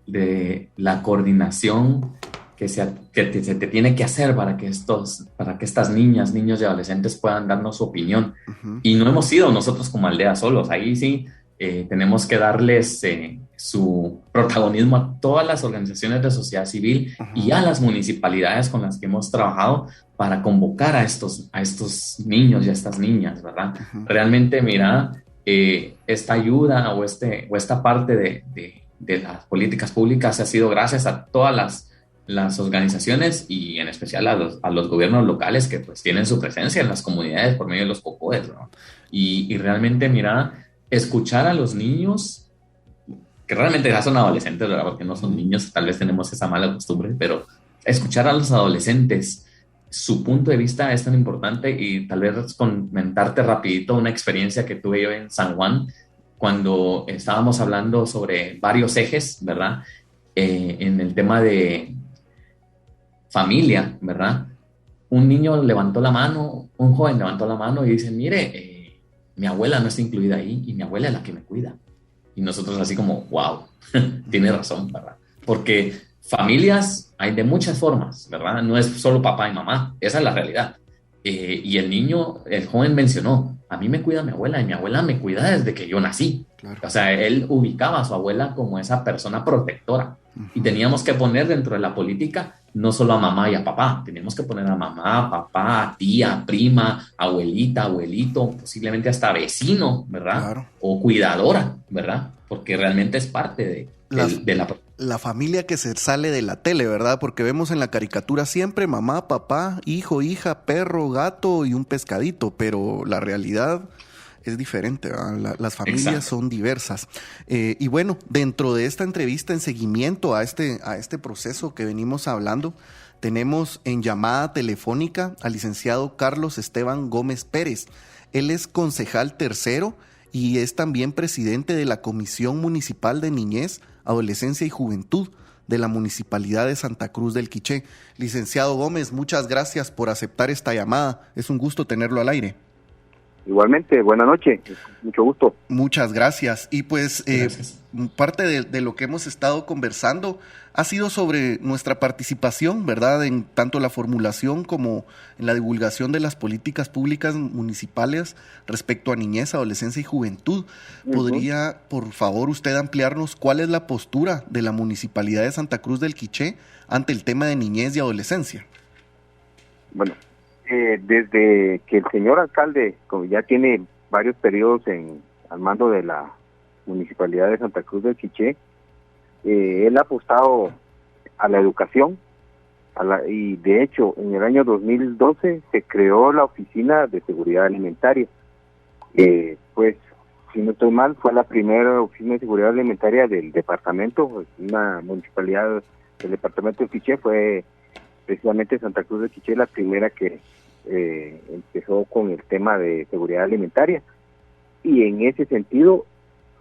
la coordinación que se te tiene que hacer para que estas niñas, niños y adolescentes puedan darnos su opinión. Uh-huh. Y no hemos sido nosotros como aldea solos. Ahí sí tenemos que darles su protagonismo a todas las organizaciones de sociedad civil, uh-huh, y a las municipalidades con las que hemos trabajado para convocar a estos niños y a estas niñas, ¿verdad? Uh-huh. Realmente, mira, esta ayuda o esta parte de las políticas públicas ha sido gracias a todas las organizaciones y en especial a los gobiernos locales que pues tienen su presencia en las comunidades por medio de los COCODES, ¿no? Y realmente, mira, escuchar a los niños, que realmente ya son adolescentes, ¿verdad? Porque no son niños, tal vez tenemos esa mala costumbre, pero escuchar a los adolescentes, su punto de vista es tan importante. Y tal vez comentarte rapidito una experiencia que tuve yo en San Juan cuando estábamos hablando sobre varios ejes, ¿verdad? En el tema de familia, ¿verdad? Un niño levantó la mano, un joven levantó la mano y dice, mire, mi abuela no está incluida ahí y mi abuela es la que me cuida. Y nosotros así como, wow, tiene razón, ¿verdad? Porque familias hay de muchas formas, ¿verdad? No es solo papá y mamá, esa es la realidad. y el joven mencionó, a mí me cuida mi abuela y mi abuela me cuida desde que yo nací. Claro. O sea, él ubicaba a su abuela como esa persona protectora. Y teníamos que poner dentro de la política no solo a mamá y a papá, teníamos que poner a mamá, papá, tía, prima, abuelita, abuelito, posiblemente hasta vecino, ¿verdad? Claro. O cuidadora, ¿verdad? Porque realmente es parte de la familia que se sale de la tele, ¿verdad? Porque vemos en la caricatura siempre mamá, papá, hijo, hija, perro, gato y un pescadito, pero la realidad es diferente, ¿verdad? Las familias Exacto. son diversas. Y bueno, dentro de esta entrevista en seguimiento a este proceso que venimos hablando, tenemos en llamada telefónica al licenciado Carlos Esteban Gómez Pérez. Él es concejal tercero y es también presidente de la Comisión Municipal de Niñez, Adolescencia y Juventud de la Municipalidad de Santa Cruz del Quiché. Licenciado Gómez, muchas gracias por aceptar esta llamada. Es un gusto tenerlo al aire. Igualmente, buenas noches, mucho gusto. Muchas gracias. Y pues Gracias. parte de lo que hemos estado conversando ha sido sobre nuestra participación, ¿verdad? En tanto la formulación como en la divulgación de las políticas públicas municipales respecto a niñez, adolescencia y juventud. ¿Podría, por favor, usted ampliarnos cuál es la postura de la Municipalidad de Santa Cruz del Quiché ante el tema de niñez y adolescencia? Bueno, desde que el señor alcalde, como ya tiene varios periodos al mando de la Municipalidad de Santa Cruz del Quiché, él ha apostado a la educación, y de hecho en el año 2012 se creó la Oficina de Seguridad Alimentaria. Pues, si no estoy mal, fue la primera Oficina de Seguridad Alimentaria del departamento, una municipalidad del departamento de Quiché, fue precisamente Santa Cruz de Quiché la primera que empezó con el tema de seguridad alimentaria, y en ese sentido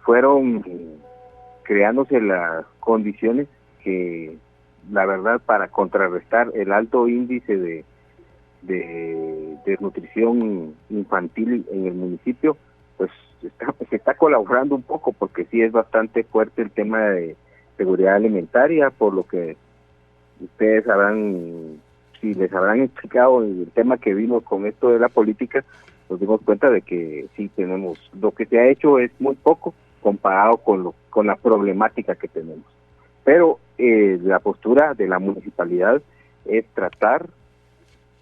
fueron creándose las condiciones que, la verdad, para contrarrestar el alto índice de desnutrición infantil en el municipio, pues se está colaborando un poco, porque sí es bastante fuerte el tema de seguridad alimentaria, por lo que ustedes si les habrán explicado el tema que vino con esto de la política, nos dimos cuenta de que sí tenemos, lo que se ha hecho es muy poco comparado con la problemática que tenemos. Pero la postura de la municipalidad es tratar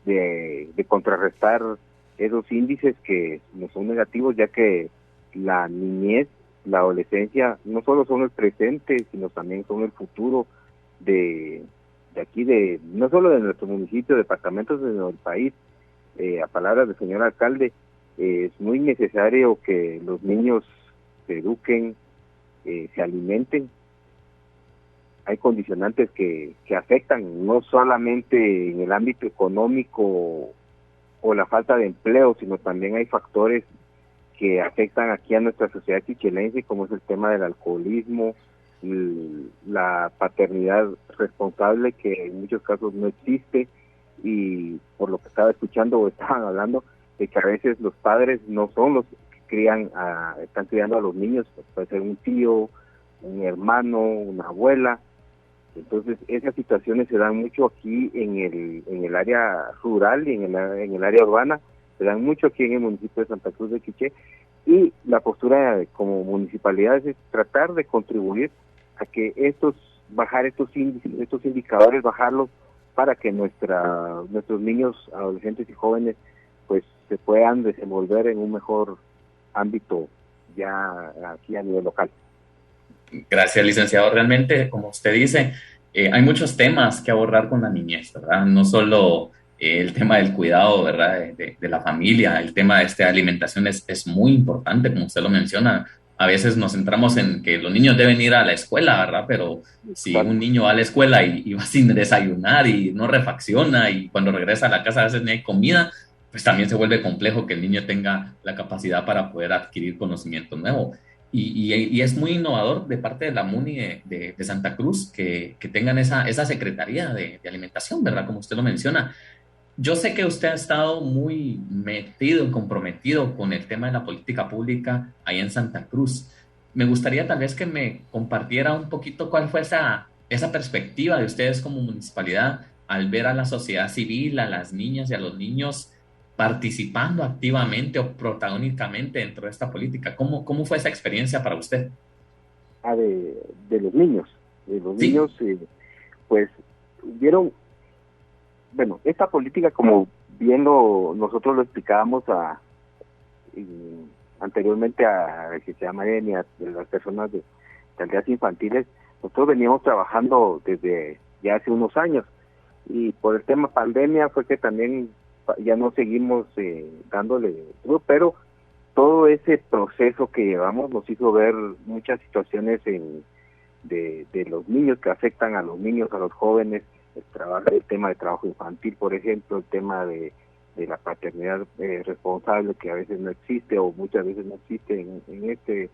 de contrarrestar esos índices que no son negativos, ya que la niñez, la adolescencia, no solo son el presente, sino también son el futuro de aquí, no solo de nuestro municipio, departamento, sino del país. A palabras del señor alcalde, es muy necesario que los niños se eduquen, se alimenten. Hay condicionantes que afectan no solamente en el ámbito económico o la falta de empleo, sino también hay factores que afectan aquí a nuestra sociedad quichelense, como es el tema del alcoholismo, la paternidad responsable, que en muchos casos no existe, y por lo que estaba escuchando o estaban hablando, de que a veces los padres no son los que están criando a los niños, puede ser un tío, un hermano, una abuela. Entonces esas situaciones se dan mucho aquí en el área rural y en el área urbana, se dan mucho aquí en el municipio de Santa Cruz de Quiché, y la postura como municipalidad es tratar de contribuir a que bajar estos índices, estos indicadores, bajarlos, para que nuestros niños, adolescentes y jóvenes pues se puedan desenvolver en un mejor ámbito ya aquí a nivel local. Gracias, licenciado. Realmente, como usted dice, hay muchos temas que abordar con la niñez, ¿verdad? No solo el tema del cuidado, ¿verdad? De la familia, el tema de alimentación es muy importante, como usted lo menciona. A veces nos centramos en que los niños deben ir a la escuela, ¿verdad? Pero si un niño va a la escuela y va sin desayunar y no refacciona, y cuando regresa a la casa a veces no hay comida, pues también se vuelve complejo que el niño tenga la capacidad para poder adquirir conocimiento nuevo. Y es muy innovador de parte de la MUNI de Santa Cruz que tengan esa secretaría de alimentación, ¿verdad? Como usted lo menciona. Yo sé que usted ha estado muy metido, comprometido con el tema de la política pública ahí en Santa Cruz. Me gustaría tal vez que me compartiera un poquito cuál fue esa perspectiva de ustedes como municipalidad al ver a la sociedad civil, a las niñas y a los niños participando activamente o protagónicamente dentro de esta política. ¿Cómo fue esa experiencia para usted? De los niños. De los Sí. niños, pues, vieron, bueno, esta política, como bien nosotros lo explicábamos anteriormente a que se llama y a las personas de aldeas infantiles, nosotros veníamos trabajando desde ya hace unos años, y por el tema pandemia fue que también ya no seguimos dándole, pero todo ese proceso que llevamos nos hizo ver muchas situaciones de los niños que afectan a los niños, a los jóvenes, el tema de trabajo infantil, por ejemplo, el tema de la paternidad responsable, que a veces no existe o muchas veces no existe en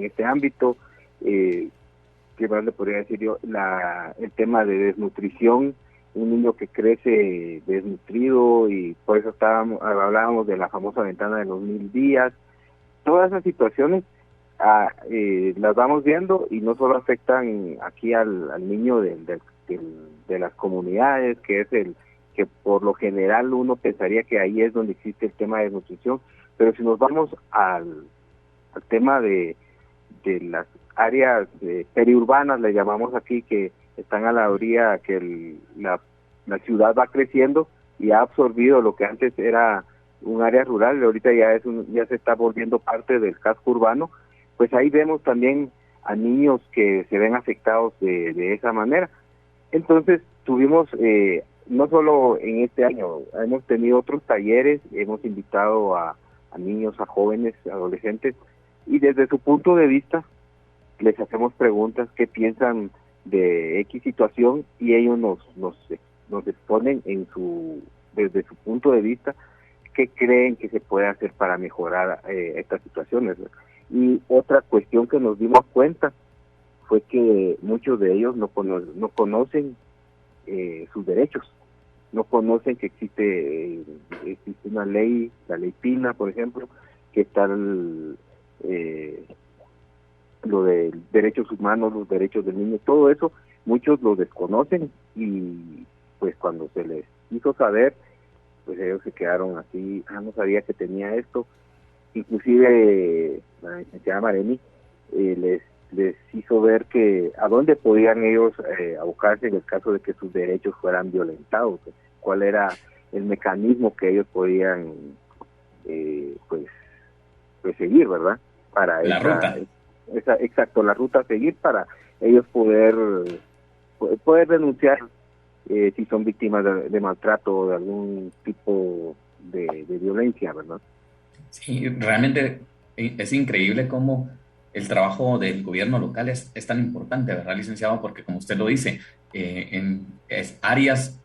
este ámbito. ¿Qué más le podría decir yo? El tema de desnutrición, un niño que crece desnutrido, y por eso hablábamos de la famosa ventana de los 1000 días. Todas esas situaciones las vamos viendo, y no solo afectan aquí al niño de las comunidades, que es el que por lo general uno pensaría que ahí es donde existe el tema de nutrición, pero si nos vamos al tema de las áreas periurbanas, le llamamos aquí, que están a la orilla, que la ciudad va creciendo y ha absorbido lo que antes era un área rural, y ahorita ya se está volviendo parte del casco urbano, pues ahí vemos también a niños que se ven afectados de esa manera. Entonces tuvimos, no solo en este año, hemos tenido otros talleres, hemos invitado a niños, a jóvenes, adolescentes, y desde su punto de vista les hacemos preguntas, qué piensan de X situación, y ellos nos exponen desde su punto de vista qué creen que se puede hacer para mejorar estas situaciones. Y otra cuestión que nos dimos cuenta fue que muchos de ellos no conocen sus derechos, no conocen que existe una ley, la ley Pina, por ejemplo, que está lo de derechos humanos, los derechos del niño, todo eso, muchos lo desconocen, y pues cuando se les hizo saber, pues ellos se quedaron así, no sabía que tenía esto. Inclusive la licenciada Mareni les hizo ver que a dónde podían ellos abocarse en el caso de que sus derechos fueran violentados, cuál era el mecanismo que ellos podían pues seguir, ¿verdad? Para la ruta. Exacto, la ruta a seguir para ellos poder denunciar si son víctimas de maltrato o de algún tipo de violencia, ¿verdad? Sí, realmente es increíble cómo el trabajo del gobierno local es tan importante, ¿verdad, licenciado? Porque como usted lo dice,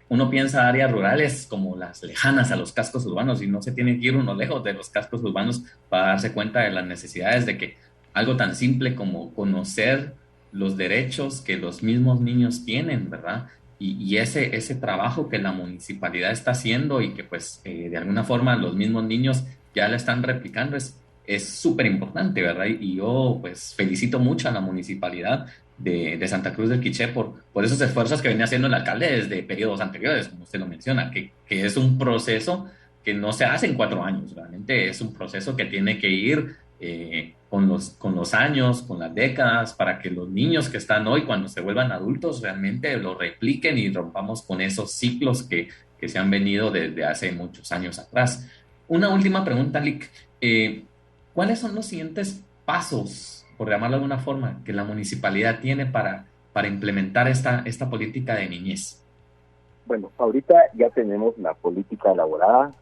uno piensa áreas rurales como las lejanas a los cascos urbanos, y no se tiene que ir uno lejos de los cascos urbanos para darse cuenta de las necesidades de que algo tan simple como conocer los derechos que los mismos niños tienen, ¿verdad? Y ese trabajo que la municipalidad está haciendo, y que pues de alguna forma los mismos niños ya la están replicando, es súper importante, ¿verdad? Y yo pues felicito mucho a la municipalidad de Santa Cruz del Quiché por esos esfuerzos que venía haciendo el alcalde desde periodos anteriores, como usted lo menciona, que es un proceso que no se hace en 4 años, realmente es un proceso que tiene que ir con los años, con las décadas, para que los niños que están hoy, cuando se vuelvan adultos, realmente lo repliquen y rompamos con esos ciclos que se han venido desde hace muchos años atrás. Una última pregunta, Lick. ¿Cuáles son los siguientes pasos, por llamarlo de alguna forma, que la municipalidad tiene para implementar esta política de niñez? Bueno, ahorita ya tenemos la política elaborada,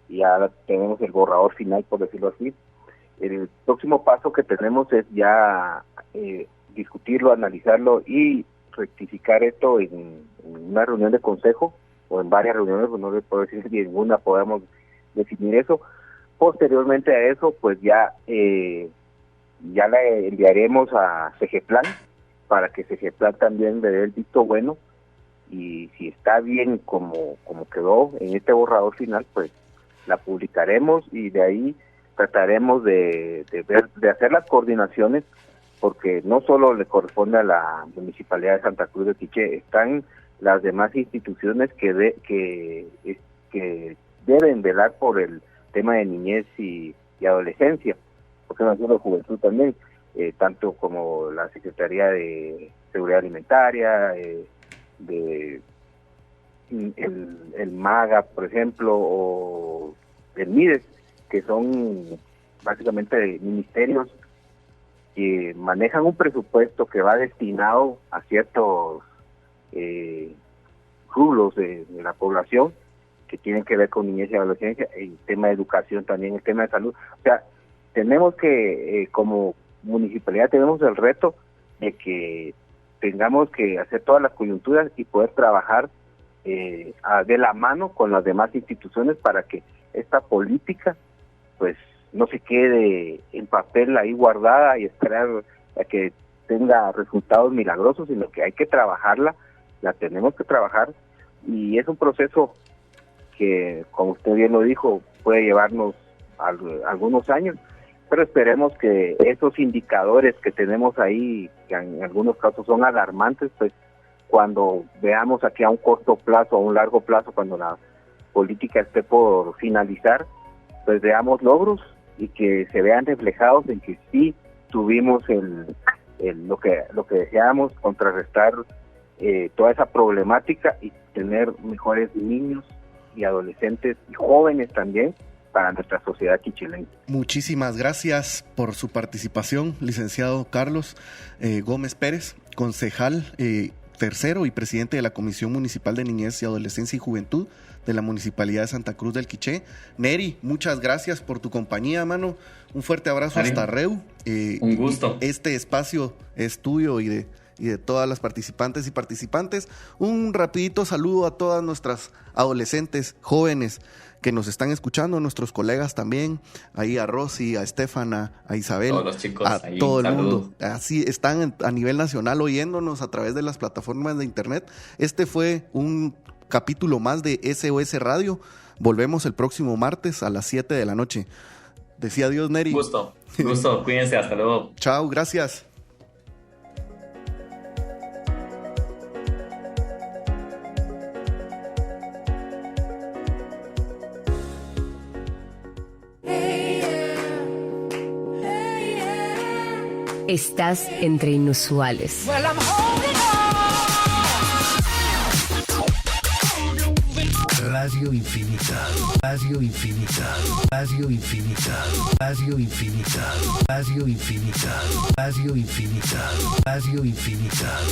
ya tenemos el borrador final, por decirlo así. El próximo paso que tenemos es ya discutirlo, analizarlo y rectificar esto en una reunión de consejo o en varias reuniones, pues no les puedo decir si en una podemos definir eso. Posteriormente a eso, pues ya le enviaremos a CGPLAN para que CGPLAN también le dé el visto bueno, y si está bien como quedó en este borrador final, pues la publicaremos, y de ahí trataremos de hacer las coordinaciones, porque no solo le corresponde a la Municipalidad de Santa Cruz de Quiché, están las demás instituciones que deben velar por el tema de niñez y adolescencia, porque no solo juventud también, tanto como la Secretaría de Seguridad Alimentaria, el MAGA, por ejemplo, o el MIDES, que son básicamente ministerios que manejan un presupuesto que va destinado a ciertos rubros de la población que tienen que ver con niñez y adolescencia, el tema de educación también, el tema de salud. O sea, tenemos que, como municipalidad, tenemos el reto de que tengamos que hacer todas las coyunturas y poder trabajar de la mano con las demás instituciones para que esta política pues no se quede en papel ahí guardada y esperar a que tenga resultados milagrosos, sino que hay que trabajarla, la tenemos que trabajar, y es un proceso que, como usted bien lo dijo, puede llevarnos algunos años, pero esperemos que esos indicadores que tenemos ahí, que en algunos casos son alarmantes, pues cuando veamos aquí a un corto plazo, a un largo plazo, cuando la política esté por finalizar, pues veamos logros y que se vean reflejados en que sí tuvimos lo que deseábamos, contrarrestar toda esa problemática y tener mejores niños y adolescentes y jóvenes también para nuestra sociedad quichilense. Muchísimas gracias por su participación, licenciado Carlos Gómez Pérez, concejal tercero y presidente de la Comisión Municipal de Niñez y Adolescencia y Juventud de la Municipalidad de Santa Cruz del Quiché. Neri, muchas gracias por tu compañía, mano. Un fuerte abrazo hasta Reu. Un gusto. Este espacio es tuyo y de todas las participantes y participantes. Un rapidito saludo a todas nuestras adolescentes, jóvenes que nos están escuchando, nuestros colegas también, ahí a Rosy, a Estefana, a Isabel, todos los chicos, a ahí, todo el saludo. mundo. Así están a nivel nacional oyéndonos a través de las plataformas de internet. Este fue un capítulo más de SOS Radio. Volvemos el próximo martes a las 7 de la noche. Decía adiós, Neri. Gusto, cuídense, hasta luego. Chao, gracias. Estás entre inusuales. Radio Infinita, Radio Infinita, Radio Infinita, Radio Infinita, Radio Infinita, Radio Infinita, Radio Infinita.